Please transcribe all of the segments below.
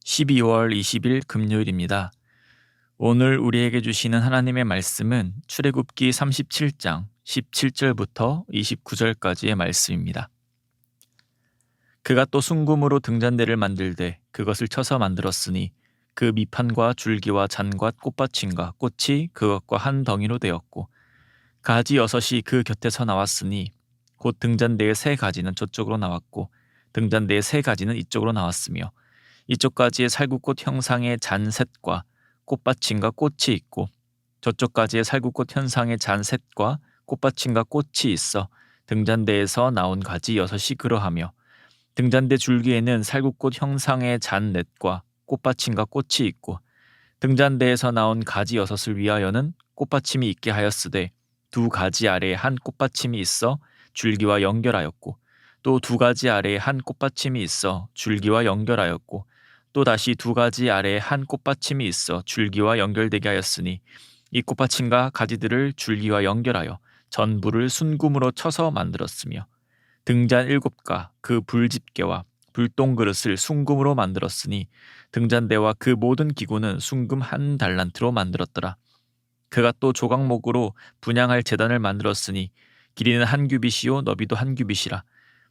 12월 20일 금요일입니다. 오늘 우리에게 주시는 하나님의 말씀은 출애굽기 37장 17절부터 29절까지의 말씀입니다. 그가 또 순금으로 등잔대를 만들되 그것을 쳐서 만들었으니 그 밑판과 줄기와 잔과 꽃받침과 꽃이 그것과 한 덩이로 되었고 가지 6이 그 곁에서 나왔으니 곧 등잔대의 3가지는 저쪽으로 나왔고 등잔대의 3가지는 이쪽으로 나왔으며 이쪽 가지에 살구꽃 형상의 잔셋과 꽃받침과 꽃이 있고 저쪽 가지에 살구꽃 형상의 잔셋과 꽃받침과 꽃이 있어 등잔대에서 나온 가지 6이 그러하며 등잔대 줄기에는 살구꽃 형상의 잔넷과 꽃받침과 꽃이 있고 등잔대에서 나온 가지 6을 위하여는 꽃받침이 있게 하였으되 2가지 아래에 한 꽃받침이 있어 줄기와 연결하였고 또 2가지 아래에 한 꽃받침이 있어 줄기와 연결하였고 또 다시 2가지 아래에 한 꽃받침이 있어 줄기와 연결되게 하였으니 이 꽃받침과 가지들을 줄기와 연결하여 전부를 순금으로 쳐서 만들었으며 등잔 7가 그 불집게와 불똥그릇을 순금으로 만들었으니 등잔대와 그 모든 기구는 순금 1달란트로 만들었더라. 그가 또 조각목으로 분향할 제단을 만들었으니 길이는 1규빗이요 너비도 1규빗이라.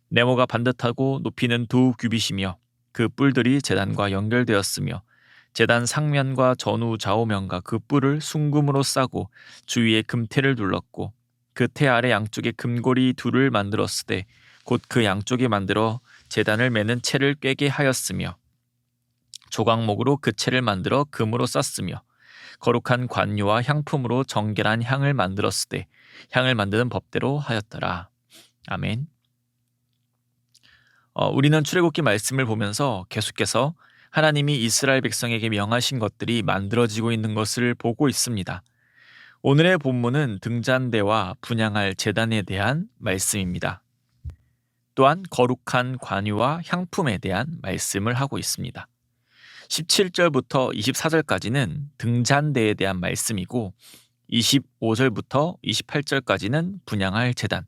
네모가 반듯하고 높이는 2규빗이며 그 뿔들이 제단과 연결되었으며 제단 상면과 전후 좌우면과 그 뿔을 순금으로 싸고 주위에 금테를 둘렀고 그 테 아래 양쪽에 금고리 2를 만들었으되 곧 그 양쪽에 만들어 제단을 매는 채를 꿰게 하였으며 조각목으로 그 채를 만들어 금으로 쌌으며 거룩한 관유와 향품으로 정결한 향을 만들었으되 향을 만드는 법대로 하였더라. 아멘. 우리는 출애굽기 말씀을 보면서 계속해서 하나님이 이스라엘 백성에게 명하신 것들이 만들어지고 있는 것을 보고 있습니다. 오늘의 본문은 등잔대와 분향할 제단에 대한 말씀입니다. 또한 거룩한 관유와 향품에 대한 말씀을 하고 있습니다. 17절부터 24절까지는 등잔대에 대한 말씀이고 25절부터 28절까지는 분향할 제단,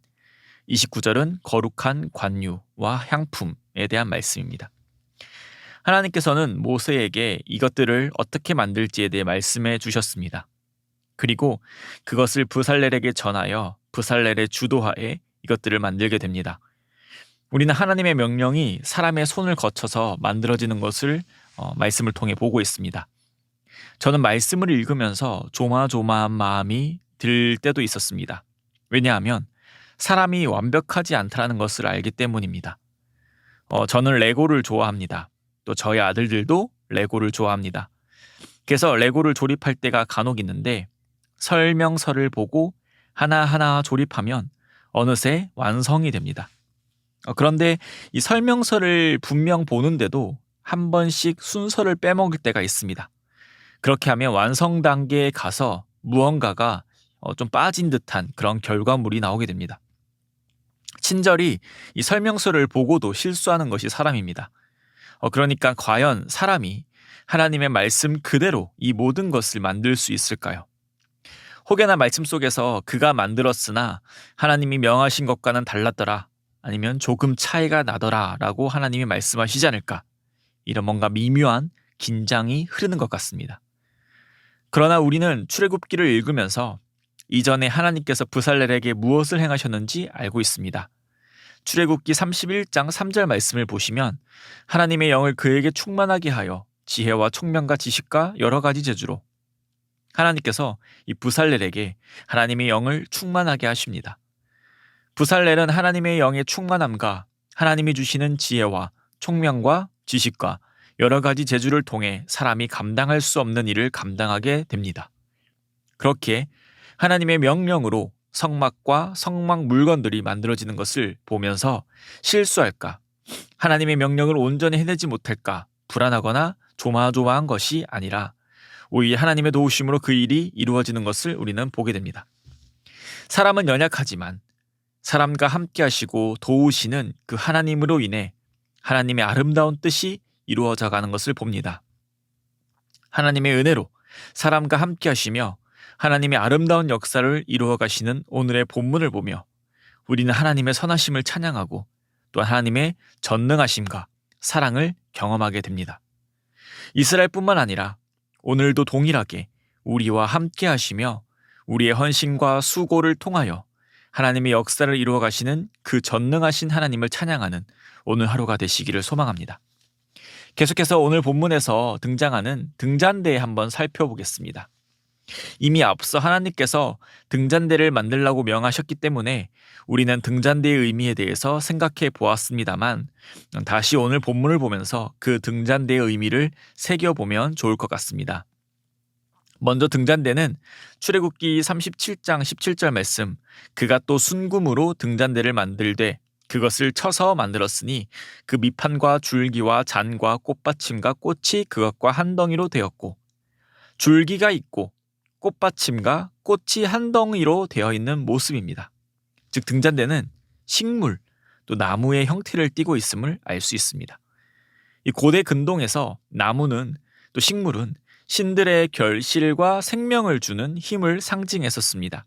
29절은 거룩한 관유와 향품에 대한 말씀입니다. 하나님께서는 모세에게 이것들을 어떻게 만들지에 대해 말씀해 주셨습니다. 그리고 그것을 브살렐에게 전하여 브살렐의 주도하에 이것들을 만들게 됩니다. 우리는 하나님의 명령이 사람의 손을 거쳐서 만들어지는 것을 말씀을 통해 보고 있습니다. 저는 말씀을 읽으면서 조마조마한 마음이 들 때도 있었습니다. 왜냐하면 사람이 완벽하지 않다는 것을 알기 때문입니다. 저는 레고를 좋아합니다. 또 저희 아들들도 레고를 좋아합니다. 그래서 레고를 조립할 때가 간혹 있는데 설명서를 보고 하나하나 조립하면 어느새 완성이 됩니다. 그런데 이 설명서를 분명 보는데도 한 번씩 순서를 빼먹을 때가 있습니다. 그렇게 하면 완성 단계에 가서 무언가가 좀 빠진 듯한 그런 결과물이 나오게 됩니다. 친절히 이 설명서를 보고도 실수하는 것이 사람입니다. 그러니까 과연 사람이 하나님의 말씀 그대로 이 모든 것을 만들 수 있을까요? 혹여나 말씀 속에서 그가 만들었으나 하나님이 명하신 것과는 달랐더라, 아니면 조금 차이가 나더라 라고 하나님이 말씀하시지 않을까, 이런 뭔가 미묘한 긴장이 흐르는 것 같습니다. 그러나 우리는 출애굽기를 읽으면서 이전에 하나님께서 브살렐에게 무엇을 행하셨는지 알고 있습니다. 출애굽기 31장 3절 말씀을 보시면 하나님의 영을 그에게 충만하게 하여 지혜와 총명과 지식과 여러 가지 재주로, 하나님께서 이 브살렐에게 하나님의 영을 충만하게 하십니다. 브살렐은 하나님의 영의 충만함과 하나님이 주시는 지혜와 총명과 지식과 여러 가지 재주를 통해 사람이 감당할 수 없는 일을 감당하게 됩니다. 그렇게 하나님의 명령으로 성막과 성막 물건들이 만들어지는 것을 보면서 실수할까, 하나님의 명령을 온전히 해내지 못할까 불안하거나 조마조마한 것이 아니라 오히려 하나님의 도우심으로 그 일이 이루어지는 것을 우리는 보게 됩니다. 사람은 연약하지만 사람과 함께 하시고 도우시는 그 하나님으로 인해 하나님의 아름다운 뜻이 이루어져 가는 것을 봅니다. 하나님의 은혜로 사람과 함께 하시며 하나님의 아름다운 역사를 이루어 가시는 오늘의 본문을 보며 우리는 하나님의 선하심을 찬양하고 또 하나님의 전능하심과 사랑을 경험하게 됩니다. 이스라엘뿐만 아니라 오늘도 동일하게 우리와 함께 하시며 우리의 헌신과 수고를 통하여 하나님의 역사를 이루어 가시는 그 전능하신 하나님을 찬양하는 오늘 하루가 되시기를 소망합니다. 계속해서 오늘 본문에서 등장하는 등잔대에 한번 살펴보겠습니다. 이미 앞서 하나님께서 등잔대를 만들라고 명하셨기 때문에 우리는 등잔대의 의미에 대해서 생각해 보았습니다만 다시 오늘 본문을 보면서 그 등잔대의 의미를 새겨보면 좋을 것 같습니다. 먼저 등잔대는 출애굽기 37장 17절 말씀, 그가 또 순금으로 등잔대를 만들되 그것을 쳐서 만들었으니 그 밑판과 줄기와 잔과 꽃받침과 꽃이 그것과 한 덩이로 되었고, 줄기가 있고 꽃받침과 꽃이 한 덩이로 되어 있는 모습입니다. 즉 등잔대는 식물 또 나무의 형태를 띠고 있음을 알 수 있습니다. 이 고대 근동에서 나무는 또 식물은 신들의 결실과 생명을 주는 힘을 상징했었습니다.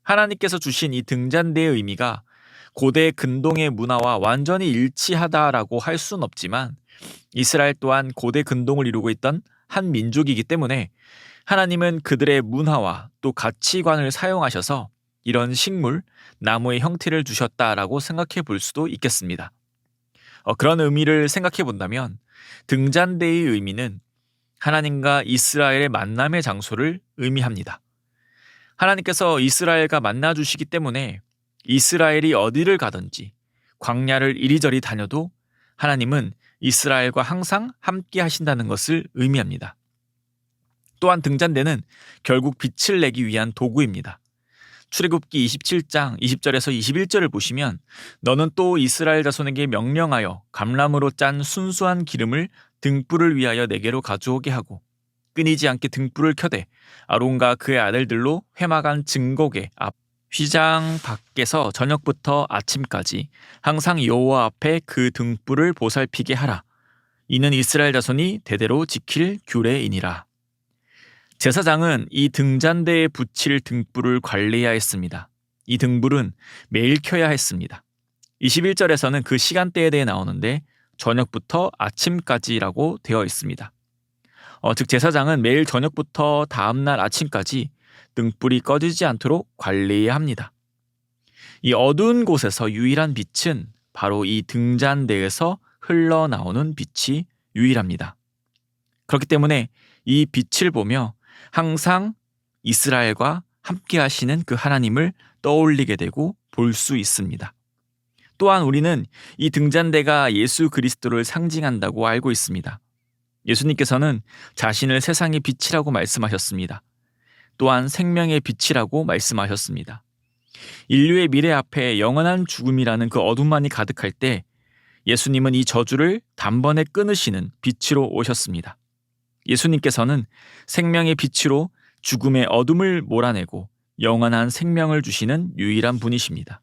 하나님께서 주신 이 등잔대의 의미가 고대 근동의 문화와 완전히 일치하다라고 할 수는 없지만 이스라엘 또한 고대 근동을 이루고 있던 한 민족이기 때문에 하나님은 그들의 문화와 또 가치관을 사용하셔서 이런 식물, 나무의 형태를 주셨다라고 생각해 볼 수도 있겠습니다. 그런 의미를 생각해 본다면 등잔대의 의미는 하나님과 이스라엘의 만남의 장소를 의미합니다. 하나님께서 이스라엘과 만나 주시기 때문에 이스라엘이 어디를 가든지 광야를 이리저리 다녀도 하나님은 이스라엘과 항상 함께 하신다는 것을 의미합니다. 또한 등잔대는 결국 빛을 내기 위한 도구입니다. 출애굽기 27장 20절에서 21절을 보시면 너는 또 이스라엘 자손에게 명령하여 감람으로 짠 순수한 기름을 등불을 위하여 내게로 가져오게 하고 끊이지 않게 등불을 켜되 아론과 그의 아들들로 회막안 증거계 앞 휘장 밖에서 저녁부터 아침까지 항상 여호와 앞에 그 등불을 보살피게 하라. 이는 이스라엘 자손이 대대로 지킬 규례이니라. 제사장은 이 등잔대에 붙일 등불을 관리해야 했습니다. 이 등불은 매일 켜야 했습니다. 21절에서는 그 시간대에 대해 나오는데 저녁부터 아침까지라고 되어 있습니다. 즉 제사장은 매일 저녁부터 다음날 아침까지 등불이 꺼지지 않도록 관리해야 합니다. 이 어두운 곳에서 유일한 빛은 바로 이 등잔대에서 흘러나오는 빛이 유일합니다. 그렇기 때문에 이 빛을 보며 항상 이스라엘과 함께 하시는 그 하나님을 떠올리게 되고 볼 수 있습니다. 또한 우리는 이 등잔대가 예수 그리스도를 상징한다고 알고 있습니다. 예수님께서는 자신을 세상의 빛이라고 말씀하셨습니다. 또한 생명의 빛이라고 말씀하셨습니다. 인류의 미래 앞에 영원한 죽음이라는 그 어둠만이 가득할 때 예수님은 이 저주를 단번에 끊으시는 빛으로 오셨습니다. 예수님께서는 생명의 빛으로 죽음의 어둠을 몰아내고 영원한 생명을 주시는 유일한 분이십니다.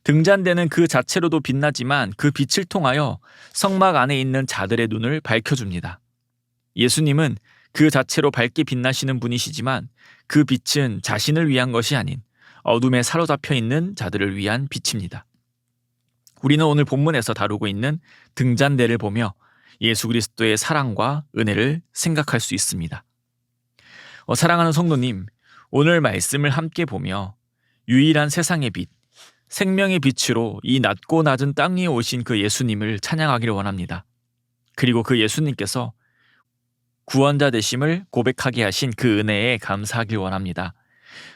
등잔대는 그 자체로도 빛나지만 그 빛을 통하여 성막 안에 있는 자들의 눈을 밝혀줍니다. 예수님은 그 자체로 밝게 빛나시는 분이시지만 그 빛은 자신을 위한 것이 아닌 어둠에 사로잡혀 있는 자들을 위한 빛입니다. 우리는 오늘 본문에서 다루고 있는 등잔대를 보며 예수 그리스도의 사랑과 은혜를 생각할 수 있습니다. 사랑하는 성도님, 오늘 말씀을 함께 보며 유일한 세상의 빛, 생명의 빛으로 이 낮고 낮은 땅 위에 오신 그 예수님을 찬양하기를 원합니다. 그리고 그 예수님께서 구원자 되심을 고백하게 하신 그 은혜에 감사하길 원합니다.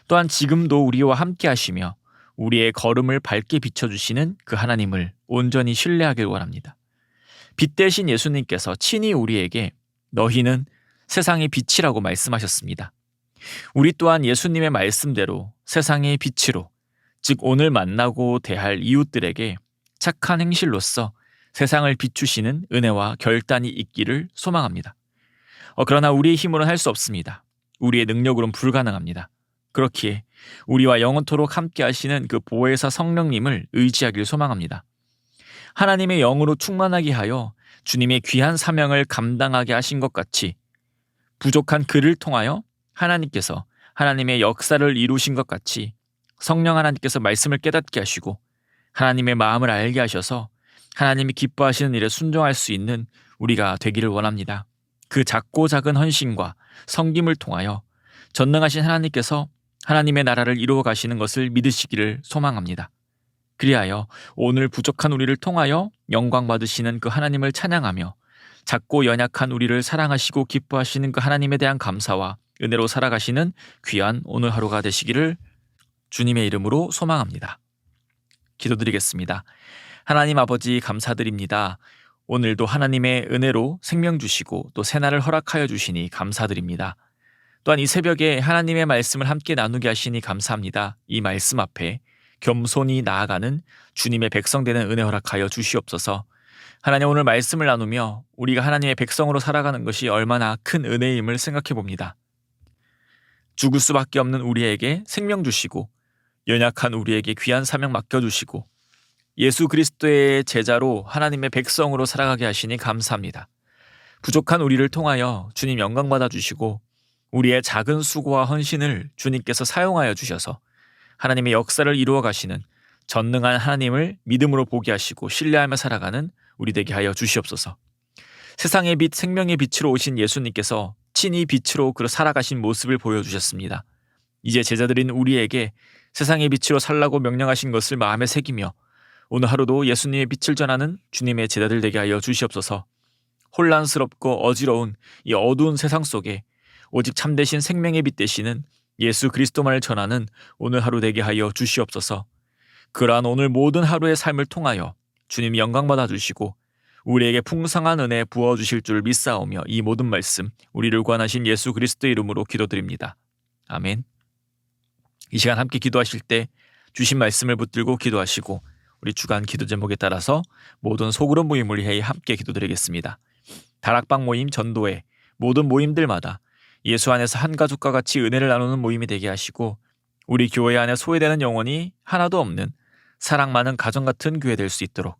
또한 지금도 우리와 함께 하시며 우리의 걸음을 밝게 비춰주시는 그 하나님을 온전히 신뢰하길 원합니다. 빛 대신 예수님께서 친히 우리에게 너희는 세상의 빛이라고 말씀하셨습니다. 우리 또한 예수님의 말씀대로 세상의 빛으로, 즉 오늘 만나고 대할 이웃들에게 착한 행실로서 세상을 비추시는 은혜와 결단이 있기를 소망합니다. 그러나 우리의 힘으로는 할 수 없습니다. 우리의 능력으로는 불가능합니다. 그렇기에 우리와 영원토록 함께 하시는 그 보혜사 성령님을 의지하길 소망합니다. 하나님의 영으로 충만하게 하여 주님의 귀한 사명을 감당하게 하신 것 같이 부족한 그를 통하여 하나님께서 하나님의 역사를 이루신 것 같이 성령 하나님께서 말씀을 깨닫게 하시고 하나님의 마음을 알게 하셔서 하나님이 기뻐하시는 일에 순종할 수 있는 우리가 되기를 원합니다. 그 작고 작은 헌신과 섬김을 통하여 전능하신 하나님께서 하나님의 나라를 이루어 가시는 것을 믿으시기를 소망합니다. 그리하여 오늘 부족한 우리를 통하여 영광 받으시는 그 하나님을 찬양하며 작고 연약한 우리를 사랑하시고 기뻐하시는 그 하나님에 대한 감사와 은혜로 살아가시는 귀한 오늘 하루가 되시기를 주님의 이름으로 소망합니다. 기도드리겠습니다. 하나님 아버지 감사드립니다. 오늘도 하나님의 은혜로 생명 주시고 또 새날을 허락하여 주시니 감사드립니다. 또한 이 새벽에 하나님의 말씀을 함께 나누게 하시니 감사합니다. 이 말씀 앞에 겸손히 나아가는 주님의 백성 되는 은혜 허락하여 주시옵소서. 하나님, 오늘 말씀을 나누며 우리가 하나님의 백성으로 살아가는 것이 얼마나 큰 은혜임을 생각해 봅니다. 죽을 수밖에 없는 우리에게 생명 주시고 연약한 우리에게 귀한 사명 맡겨주시고 예수 그리스도의 제자로 하나님의 백성으로 살아가게 하시니 감사합니다. 부족한 우리를 통하여 주님 영광 받아주시고 우리의 작은 수고와 헌신을 주님께서 사용하여 주셔서 하나님의 역사를 이루어 가시는 전능한 하나님을 믿음으로 보게 하시고 신뢰하며 살아가는 우리 되게 하여 주시옵소서. 세상의 빛, 생명의 빛으로 오신 예수님께서 친히 빛으로 살아가신 모습을 보여주셨습니다. 이제 제자들인 우리에게 세상의 빛으로 살라고 명령하신 것을 마음에 새기며 오늘 하루도 예수님의 빛을 전하는 주님의 제자들 되게 하여 주시옵소서. 혼란스럽고 어지러운 이 어두운 세상 속에 오직 참되신 생명의 빛 되시는 예수 그리스도만을 전하는 오늘 하루 되게 하여 주시옵소서. 그러한 오늘 모든 하루의 삶을 통하여 주님 영광 받아주시고 우리에게 풍성한 은혜 부어주실 줄 믿사오며 이 모든 말씀 우리를 구원하신 예수 그리스도의 이름으로 기도드립니다. 아멘. 이 시간 함께 기도하실 때 주신 말씀을 붙들고 기도하시고 우리 주간 기도 제목에 따라서 모든 소그룹 모임을 위해 함께 기도드리겠습니다. 다락방 모임 전도회 모든 모임들마다 예수 안에서 한 가족과 같이 은혜를 나누는 모임이 되게 하시고 우리 교회 안에 소외되는 영혼이 하나도 없는 사랑 많은 가정 같은 교회 될 수 있도록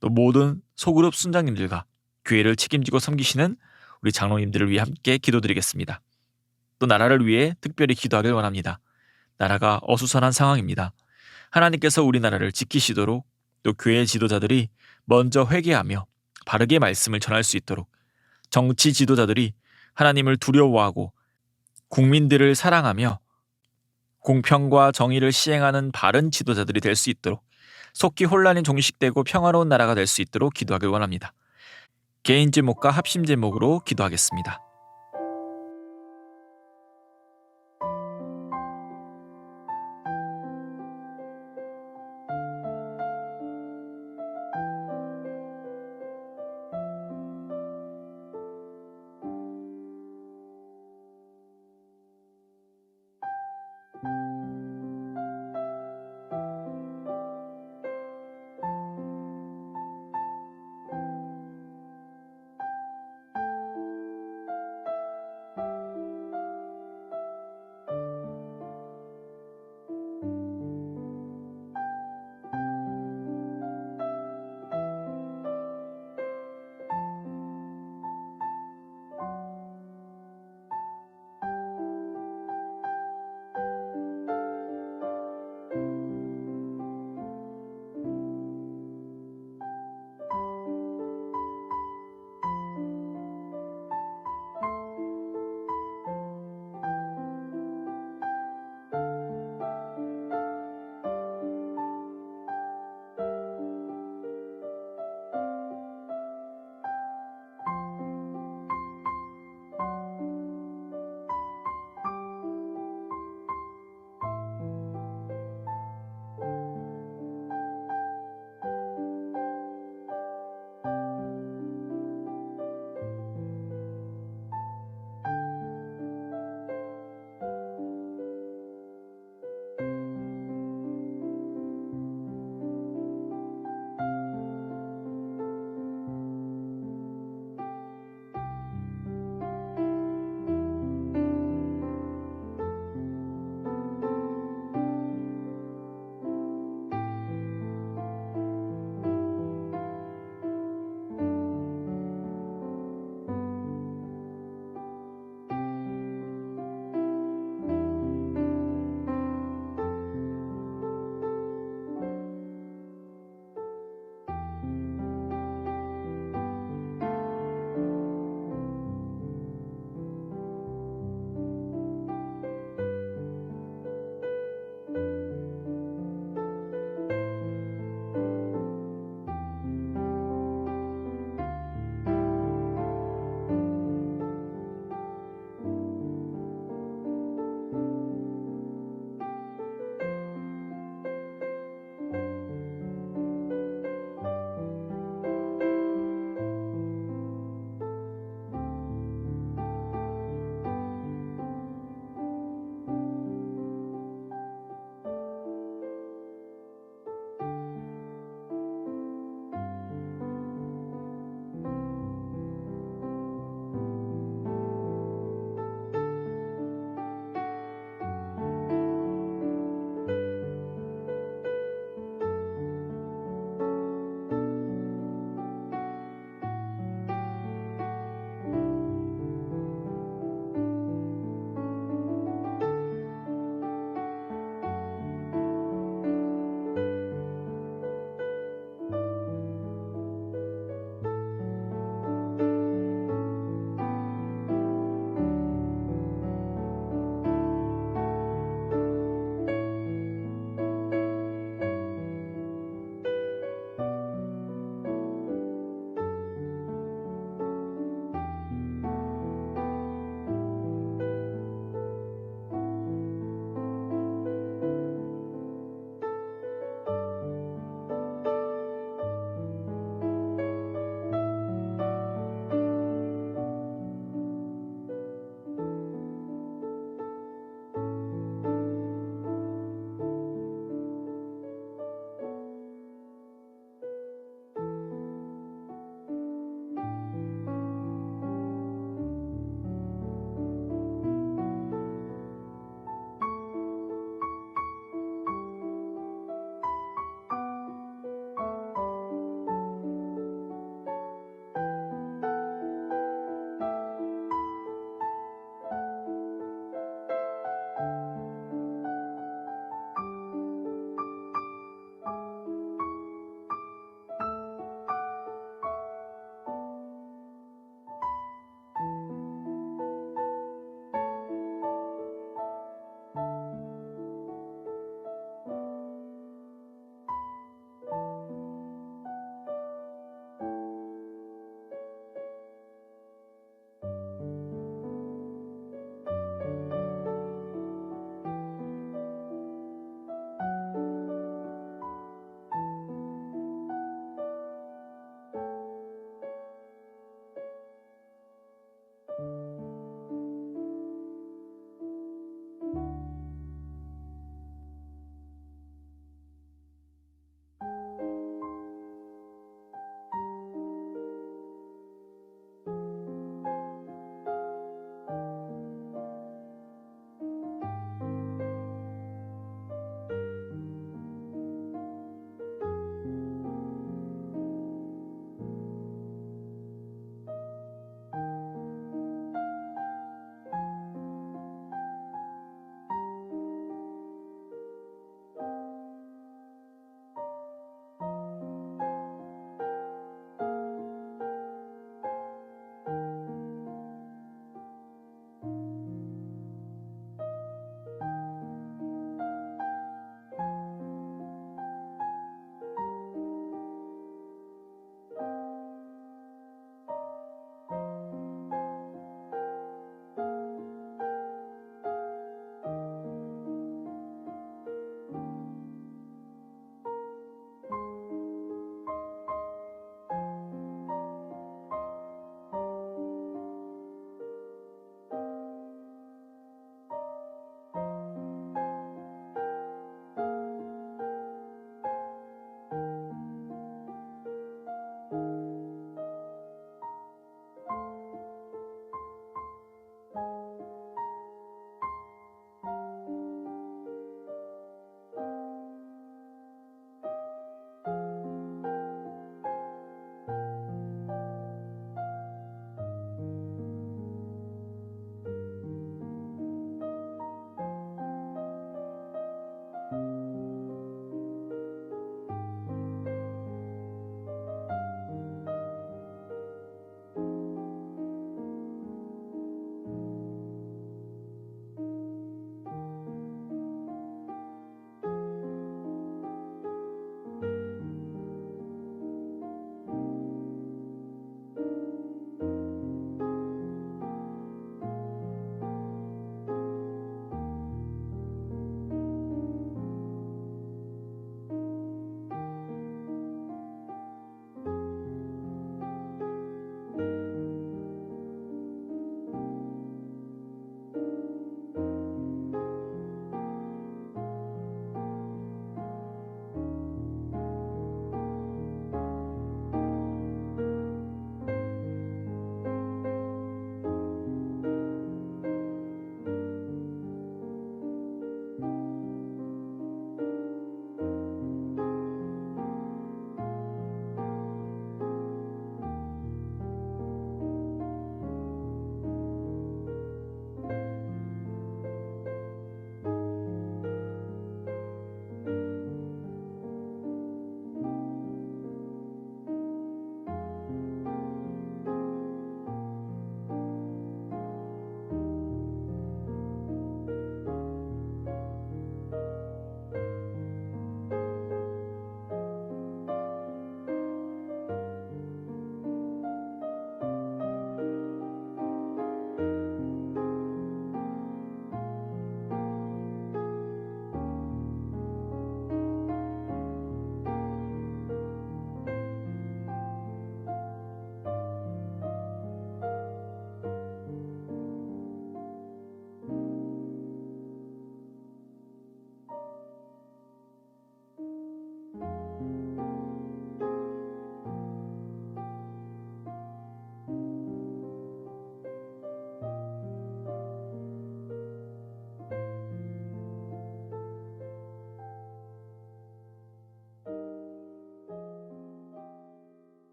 또 모든 소그룹 순장님들과 교회를 책임지고 섬기시는 우리 장로님들을 위해 함께 기도드리겠습니다. 또 나라를 위해 특별히 기도하길 원합니다. 나라가 어수선한 상황입니다. 하나님께서 우리나라를 지키시도록 또 교회 지도자들이 먼저 회개하며 바르게 말씀을 전할 수 있도록 정치 지도자들이 하나님을 두려워하고 국민들을 사랑하며 공평과 정의를 시행하는 바른 지도자들이 될 수 있도록 속히 혼란이 종식되고 평화로운 나라가 될 수 있도록 기도하길 원합니다. 개인 제목과 합심 제목으로 기도하겠습니다.